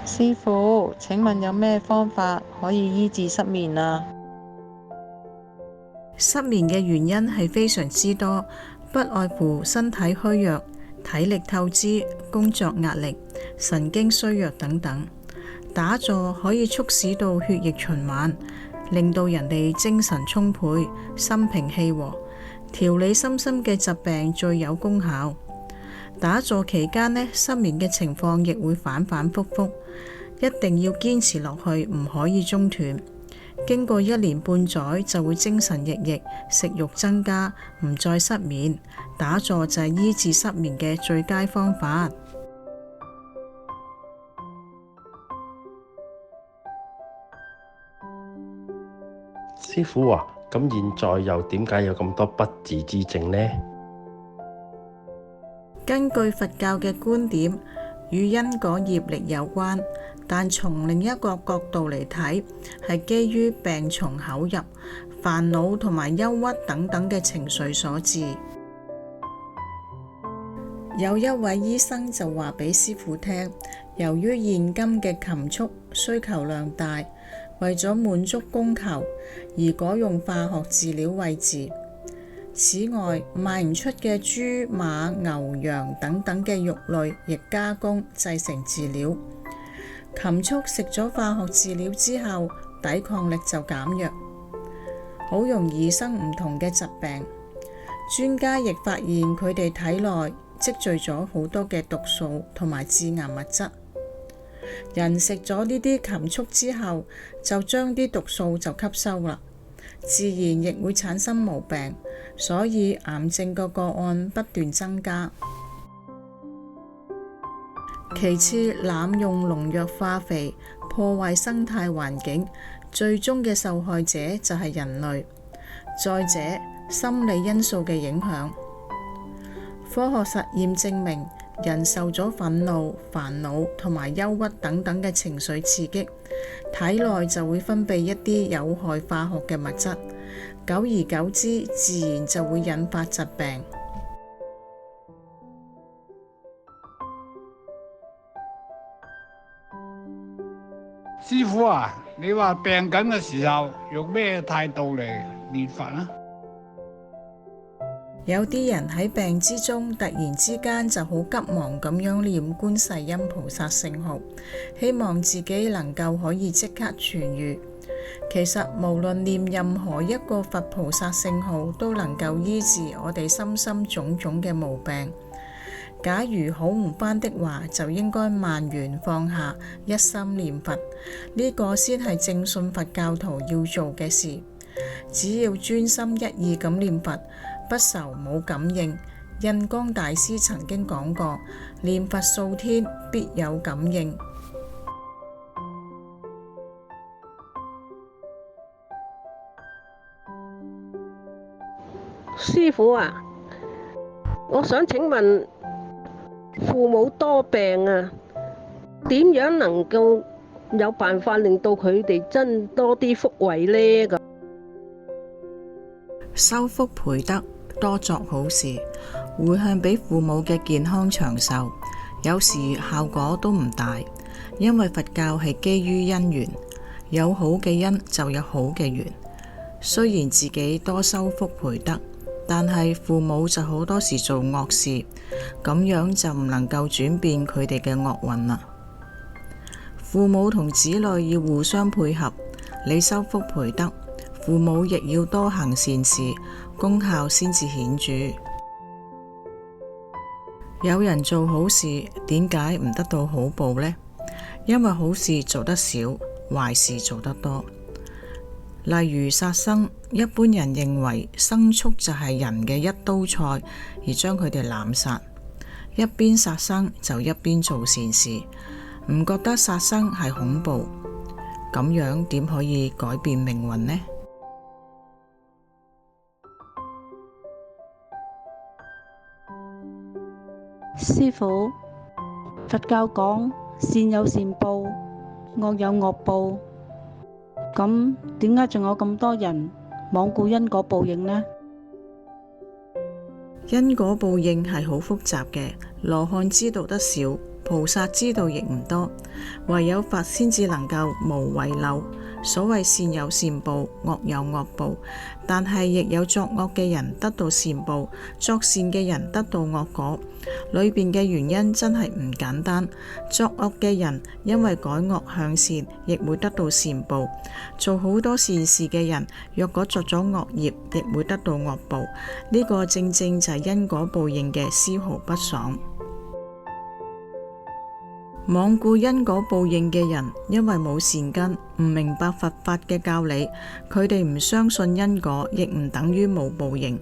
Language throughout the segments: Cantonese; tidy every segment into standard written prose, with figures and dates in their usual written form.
師傅，請問有咩方法可以醫治失眠啊？失眠嘅原因係非常之多，不外乎身體虛弱、體力透支、工作壓力、神經衰弱等等。打坐可以促使到血液循環，令到人哋精神充沛、心平氣和，調理身心嘅疾病最有功效。打坐期間呢，失眠嘅情況亦會反反覆覆，一定要堅持落去，唔可以中斷。經過1年半載就會精神奕奕，食慾增加，唔再失眠。打坐就係醫治失眠嘅最佳方法。師傅啊，咁現在又點解有咁多不治之症呢？根據佛教嘅觀點，與因果業力有關，但從另一個角度嚟睇，係基於病從口入、煩惱同埋憂鬱等等嘅情緒所致。有一位醫生就話俾師傅聽，由於現今嘅禽畜需求量大，為咗滿足供求而改用化學飼料餵飼。此外，賣唔出嘅豬、馬、牛、羊等等嘅肉類亦加工製成飼料。禽畜食咗化學飼料之後，抵抗力就減弱，好容易生唔同嘅疾病。專家亦發現佢哋體內積聚咗好多嘅毒素同埋致癌物質。人食咗呢啲禽畜之後，就將啲毒素就吸收啦，自然亦會產生毛病，所以癌症個案不斷增加。其次，濫用農藥化肥，破壞生態環境，最終嘅受害者就係人類。再者，心理因素嘅影響，科學實驗證明，人受咗憤怒、煩惱同埋憂鬱等等嘅情緒刺激，體內就會分泌一啲有害化學嘅物質，久而久之，自然就會引發疾病。師傅啊，你話病緊嘅時候用咩態度嚟練佛啊？有啲人喺病之中突然之間就好急忙咁樣念觀世音菩薩聖號，希望自己能夠可以即刻痊癒。其實無論念任何一個佛菩薩聖號，都能夠醫治我哋心心種種嘅毛病。假如好唔返的話，就應該萬緣放下，一心念佛，呢個先係正信佛教徒要做嘅事。只要專心一意咁念佛，不愁冇感應。印光大師曾經講過，念佛數天必有感應。師傅啊，我想請問，父母多病啊，點樣能夠有辦法令到佢哋增多啲福慧呢？修福培德，多作好事，回向俾父母嘅健康長壽，有時效果都唔大，因為佛教係基於因緣，有好嘅因就有好嘅緣。雖然自己多修福培德，但係父母就好多時做惡事，咁樣就唔能夠轉變佢哋嘅惡運啦。父母同子女要互相配合，你修福培德，父母亦要多行善事，功效先至顯著。有人做好事，點解唔得到好報呢？因為好事做得少，壞事做得多。例如殺生，一般人認為牲畜就係人嘅一刀菜，而將佢哋濫殺。一邊殺生就一邊做善事，唔覺得殺生係恐怖，咁樣點可以改變命運呢？師父，佛教講善有善報，惡有惡報，咁點解仲有咁多人罔顧因果報應呢？因果報應係好複雜嘅，羅漢知道得少，菩薩知道亦唔多，唯有佛先至能夠無遺漏。所謂善有善報，惡有惡報，但係亦有作惡嘅人得到善報，作善嘅人得到惡果。裏邊嘅原因真係唔簡單。作惡嘅人因為改惡向善，亦會得到善報；做好多善事嘅人，若果作咗惡業，亦會得到惡報。呢個正正就係因果報應嘅絲毫不爽。罔顧因果報應嘅人，因為冇善根，唔明白佛法嘅教理，佢哋唔相信因果，亦唔等於冇報應。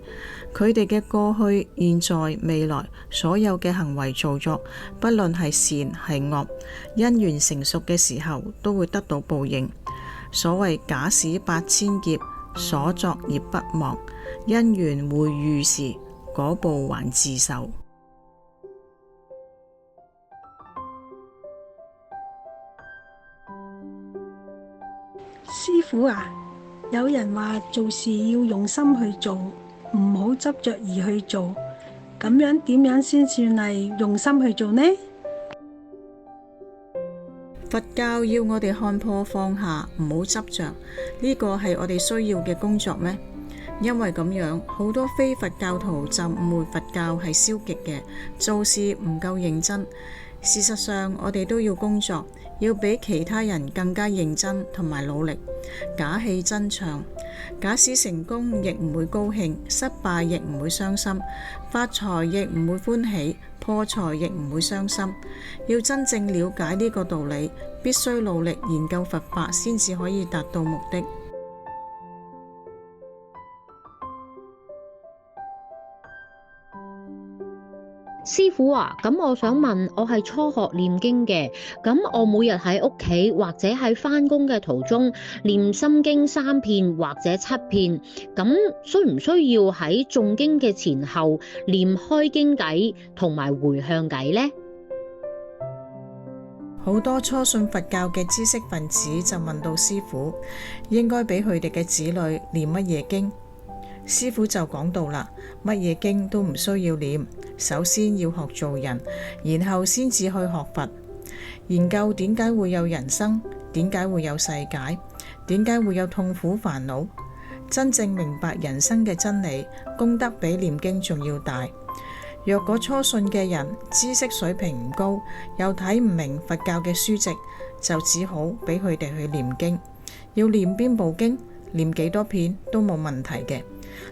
佢哋嘅過去、現在、未來所有嘅行為造作，不論係善係惡，因緣成熟嘅時候都會得到報應。所謂假使8000劫，所作業不忘，因緣會遇時，果報還自受。師父啊，有人話做事要用心去做，唔好執着而去做，咁樣點樣先算係用心去做呢？佛教要我哋看破放下，唔好執着，呢個係我哋需要嘅工作咩？因為咁樣，好多非佛教徒就誤會佛教係消極嘅，做事唔夠認真。事實上，我哋都要工作，要比其他人更加認真同埋努力。假戲真唱，假使成功亦唔會高興，失敗亦唔會傷心，發財亦唔會歡喜，破財亦唔會傷心。要真正了解呢個道理，必須努力研究佛法，先至可以達到目的。師父啊，咁我想問，我係初學念經嘅，咁我每日喺屋企或者喺返工嘅途中念心經3遍或者7遍，咁需唔需要喺誦經嘅前後念開經偈同埋回向偈呢？好多初信佛教嘅知識分子就問到師父，應該俾佢哋嘅子女念乜嘢經？師父就講到啦，乜嘢經都唔需要念，首先要學做人，然後先至去學佛，研究點解會有人生，點解會有世界，點解會有痛苦煩惱，真正明白人生嘅真理，功德比念經仲要大。若果初信嘅人知識水平唔高，又睇唔明佛教嘅書籍，就只好俾佢哋去念經。要念邊部經，念幾多遍都冇問題嘅。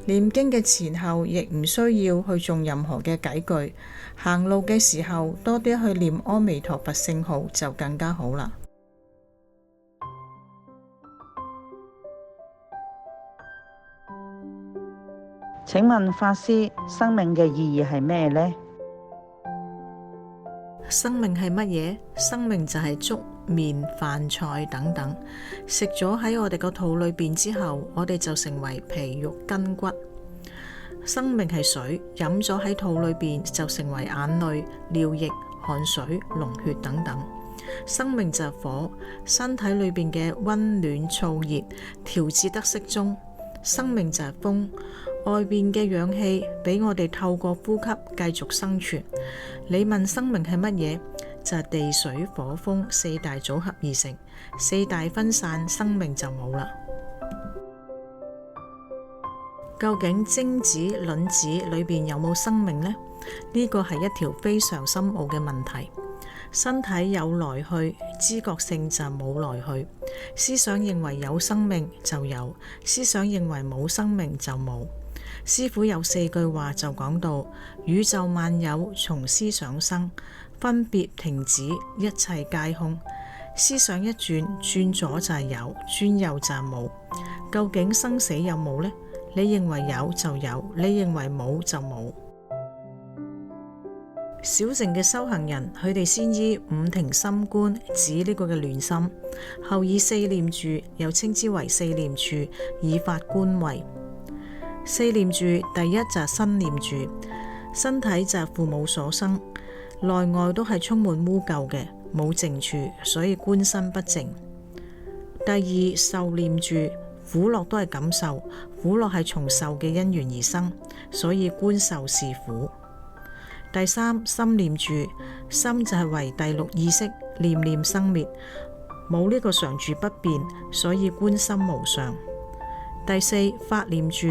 念經嘅前後亦唔需要去誦任何嘅偈句，行路嘅時候多啲去念阿彌陀佛聖號就更加好啦。請問法師，生命嘅意義係咩呢？生命係乜嘢？生命就係粥、麵、飯菜等等，食咗喺我哋個肚裏邊之後，我哋就成為皮肉筋骨。生命係水，飲咗喺肚裏邊就成為眼淚、尿液、汗水、膿血等等。生命就係火，身體裏邊嘅溫暖燥熱調節得適中。生命就係風，外邊嘅氧氣俾我哋透過呼吸繼續生存。你問生命係乜嘢？就係地水火風4大組合而成，4大分散，生命就冇啦。究竟精子、卵子裏邊有冇生命呢？呢個係一條非常深奧嘅問題。身體有來去，知覺性就冇來去。思想認為有生命就有，思想認為冇生命就冇。師父有4句話就講到：宇宙萬有從思想生，分別停止，一切皆空。思想一轉，轉左就係有，轉右就係冇。究竟生死有冇呢？你認為有就有，你認為冇就冇。小乘嘅修行人，佢哋先依5停心觀止呢個嘅亂心，後以4念住，又稱之為4念處，以法觀慧。4念住，第一就係身念住，身體就係父母所生，內外都係充滿污垢嘅，冇淨處，所以觀身不淨。第二受念住，苦樂都係感受，苦樂係從受嘅因緣而生，所以觀受是苦。第三，心念住，心就係為第六意識，念念生滅，冇呢個常住不變，所以觀心無常。第四，法念住，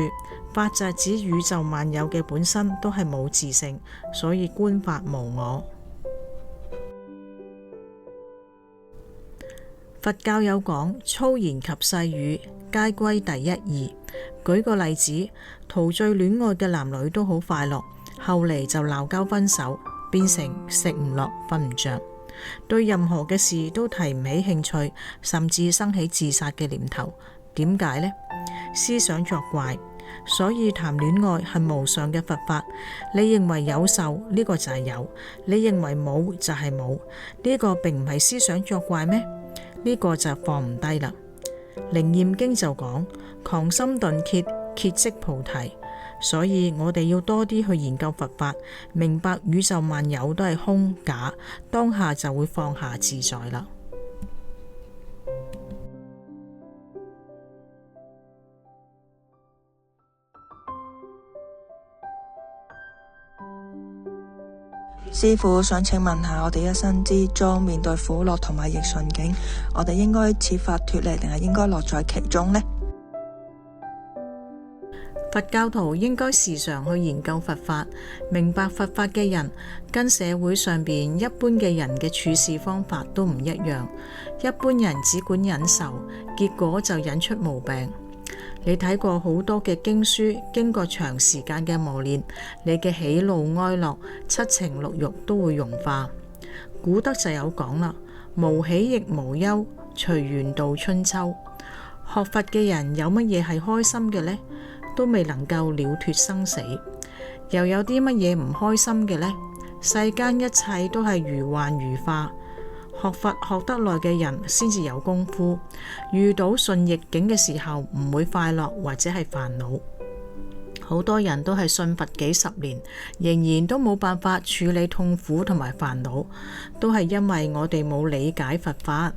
法就係指宇宙萬有嘅本身都係冇自性，所以觀法無我。佛教有講，粗言及細語皆歸第一義。舉個例子，陶醉戀愛嘅男女都好快樂，後嚟就鬧交分手，變成食唔落瞓唔着，對任何嘅事都提唔起興趣，甚至生起自殺嘅念頭。點解呢？思想作怪。所以談戀愛係無上嘅佛法。你認為有受，呢個就係有；你認為冇就係冇。呢個並唔係思想作怪咩？呢個就放唔低啦。靈驗經就講，狂心頓歇，歇即菩提。所以我哋要多啲去研究佛法，明白宇宙萬有都係空假，當下就會放下自在啦。師父想請問下，我哋一生之中面對苦樂同埋逆順境，我哋應該設法脫離，定係應該樂在其中呢？佛教徒應該時常去研究佛法，明白佛法嘅人跟社會上邊一般嘅人嘅處事方法都唔一樣。一般人只管忍受，結果就引出毛病。你睇過好多嘅經書，經過長時間嘅磨練，你嘅喜怒哀樂、七情六欲都會融化。古德就有講啦，無喜亦無憂，隨緣度春秋。學佛嘅人有乜嘢係開心嘅呢？都未能夠了脫生死。又有啲乜嘢唔開心嘅呢？世間一切都係如幻如化。學佛學得耐嘅人先至有功夫，遇到順逆境嘅時候唔會快樂或者係煩惱。好多人都係信佛幾十年，仍然都冇辦法處理痛苦同埋煩惱，都係因為我哋冇理解佛法。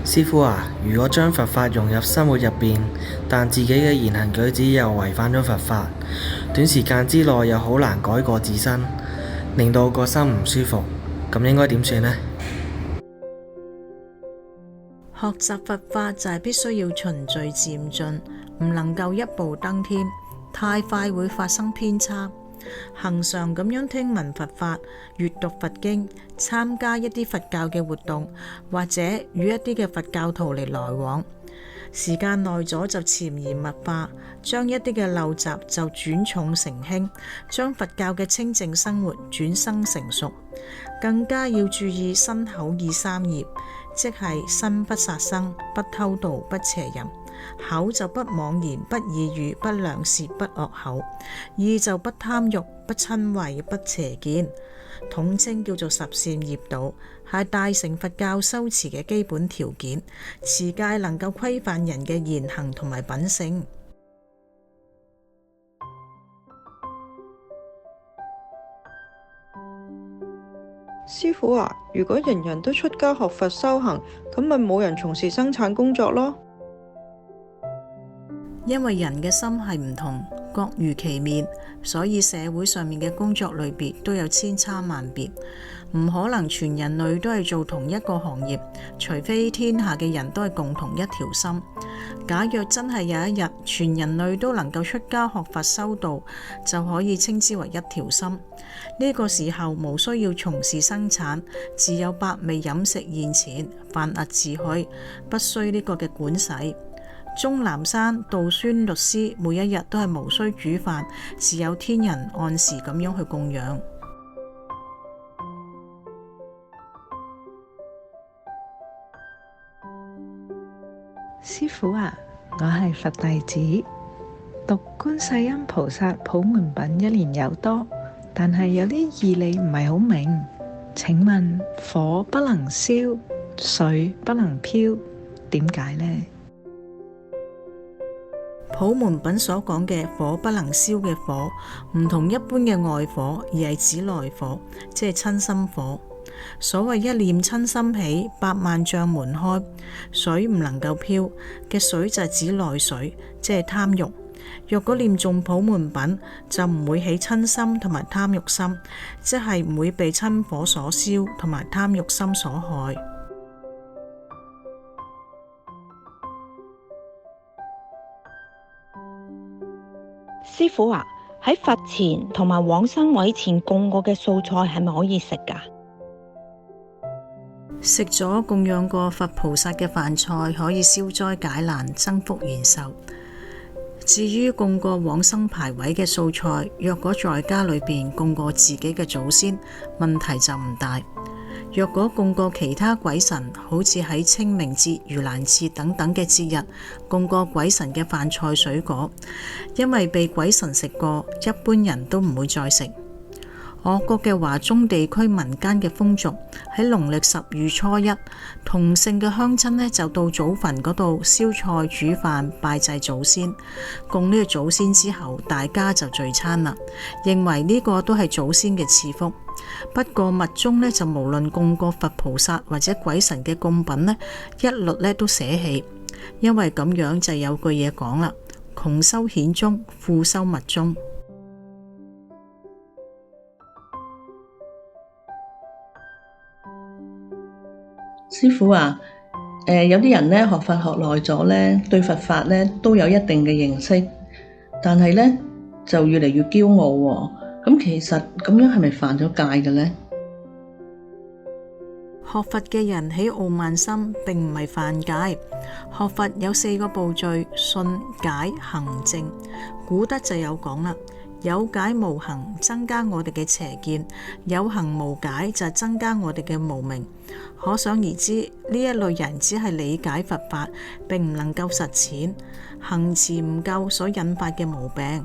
師父啊，如果將佛法融入生活入邊，但自己嘅言行舉止又違反咗佛法，短時間之內又好難改過自身，令到個心唔舒服，咁應該點算呢？學習佛法就係必須要循序漸進，唔能夠一步登天，太快會發生偏差。恆常咁樣聽聞佛法，閱讀佛經，參加一啲佛教嘅活動，或者與一啲嘅佛教徒嚟來往，時間耐咗就潛移默化，將一啲嘅陋習就轉重成輕，將佛教嘅清淨生活轉生成熟。更加要注意身口意三業，即係身不殺生、不偷盜、不邪淫。口就不妄言、不異語、不良舌、不惡口；意就不貪欲、不瞋恚、不邪見。統稱叫做十善業道，係大乘佛教修持嘅基本條件。持戒能夠規範人嘅言行同埋品性。師父啊，如果人人都出家學佛修行，咁咪冇人從事生產工作咯？因為人嘅心係唔同，各如其面，所以社會上面嘅工作類別都有千差萬別，唔可能全人類都係做同一個行業，除非天下嘅人都係共同一條心。假若真係有一日全人類都能夠出家學佛修道，就可以稱之為一條心。呢個時候無需要從事生產，自有百味飲食現前，飯額自許，不需呢個嘅管洗。鍾南山道宣律師每一日都係無需煮飯，自有天人按時咁樣去供養。師父啊，我係佛弟子，讀觀世音菩薩普門品1年有多，但係有啲義理唔係好明。請問火不能燒，水不能漂，點解呢？普門品所講嘅火不能燒嘅火，唔同一般嘅外火，而係指內火，即係親心火。所謂一念親心起，百萬障門開。水唔能夠漂嘅水就係指內水，即係貪欲。若果念誦普門品，就唔會起親心同埋貪欲心，即係唔會被親火所燒同埋貪欲心所害。師父啊，喺佛前同埋往生位前供過嘅素菜係咪可以食㗎？食咗供養過佛菩薩嘅飯菜，可以消災解難、增福延壽。至於供過往生牌位嘅素菜，若果在家裏邊供過自己嘅祖先，問題就唔大。若果供過其他鬼神，好似喺清明節、盂蘭節等等嘅節日，供過鬼神嘅飯菜水果，因為被鬼神食過，一般人都唔會再食。我國嘅華中地區民間嘅風俗，喺農曆10月初1，同姓嘅鄉親呢就到祖墳嗰度燒菜煮飯拜祭祖先，供呢個祖先之後，大家就聚餐啦，認為呢個都係祖先嘅賜福。不過密宗呢就無論供過佛菩薩或者鬼神嘅供品呢，一律呢都捨棄，因為咁樣就有句嘢講啦：窮修顯宗，富修密宗。師父啊，有啲人咧學佛學耐咗咧，對佛法咧都有一定嘅認識，但係咧就越嚟越驕傲喎。咁其實咁樣係咪犯咗戒嘅咧？學佛嘅人起傲慢心，並唔係犯戒。學佛有4個步序：信、解、行、證。古德就有講啦。有解無行，增加我哋嘅邪見；有行無解，就增加我哋嘅無明。可想而知，呢一類人只係理解佛法，並唔能夠實踐，行持唔夠所引發嘅毛病。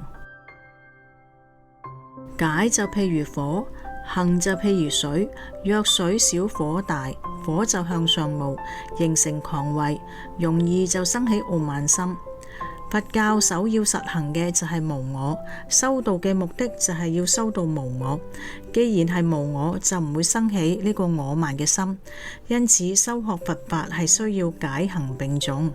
解就譬如火，行就譬如水。若水小火大，火就向上冒，形成狂慧，容易就生起傲慢心。佛教首要實行嘅就係無我，修道嘅目的就係要修到無我。既然係無我，就唔會生起呢個我慢嘅心，因此修學佛法係需要解行並重。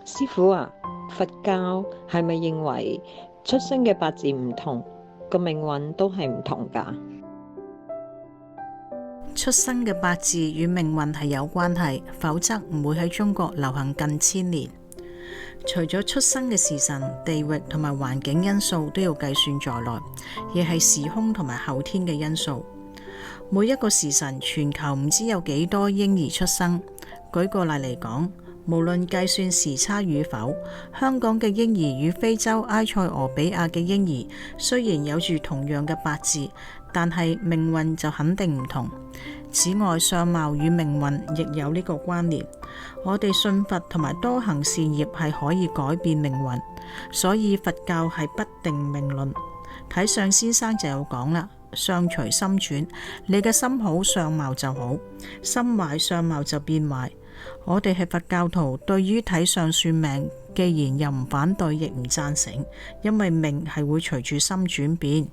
師父啊，佛教係咪認為出生嘅八字唔同，個命運都係唔同㗎？出生嘅八字與命運係有關係，否則唔會喺中國流行近千年。除咗出生嘅時辰、地域同埋環境因素都要計算在內，亦係時空同埋後天嘅因素。每一個時辰，全球唔知有幾多嬰兒出生。舉個例嚟講，無論計算時差與否，香港嘅嬰兒與非洲埃塞俄比亞嘅嬰兒雖然有住同樣嘅八字，但係命運就肯定唔同。此外，相貌與命運亦有呢個關聯。我哋信佛同埋多行善業係可以改變命運，所以佛教係不定命論。睇相先生就有講啦，相隨心轉，你嘅心好，相貌就好；心壞，相貌就變壞。我哋係佛教徒，對於睇相算命，既然又唔反對，亦唔贊成，因為命係會隨住心轉變。